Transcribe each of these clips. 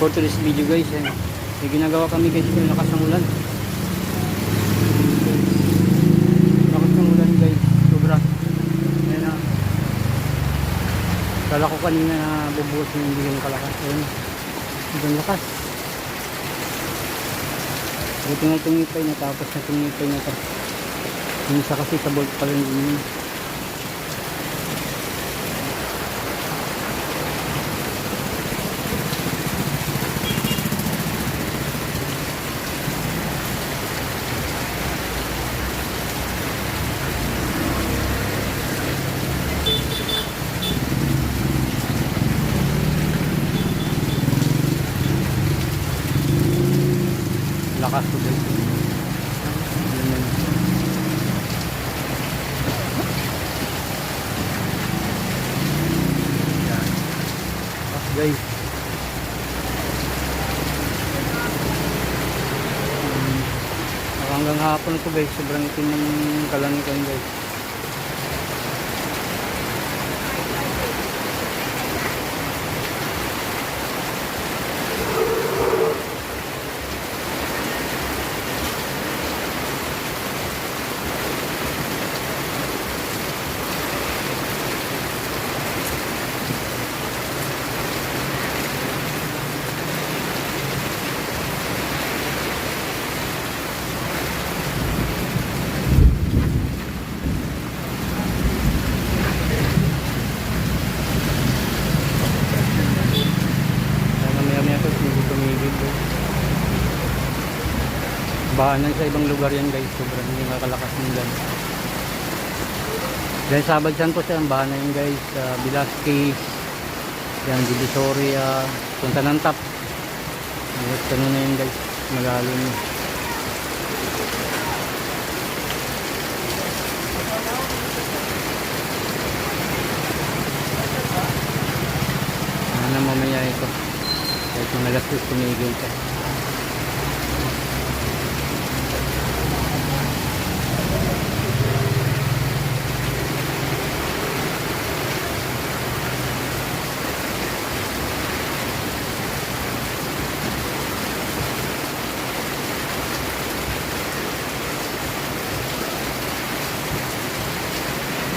for today's video guys, may ginagawa kami guys yung lakas ng ulan. Lakas ng ulan guys, sobra. Ayan na. Kala ko kanina na bubuhos yung hindi yung kalakas. Ayan, ibang lakas. Buti nga tumipay na, tapos na tumipay na ito. Yung isa kasi sa bolt pala yun. Lakas ko guys. Guys, hanggang hapon ito guys, sobrang itim ng kalangitan guys. Bahanan sa ibang lugar yan guys, sobrang hindi nakakalakas ng ulan. Dahil Sabad Santos yan, bahanan yan guys, Velasquez, yan, Divisoria, Punta ng Tap. Ganun na yan guys, malalim. Ano mamaya ito, kahit mga alas 2 tumigil ka.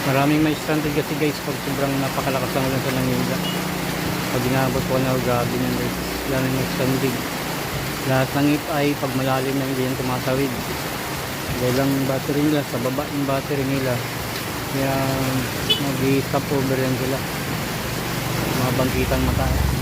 Maraming may stranded kasi guys pag sobrang napakalakas ng ulan sa Manila. Pag inabot ko na, grabe nyo guys, lalo yung stranded. Lahat ng ipay pag malalim na hindi yan tumatawid. Dahil lang battery nila, sa baba yung battery nila, kaya mag-stop over yan sila, mga bangkitang mataas.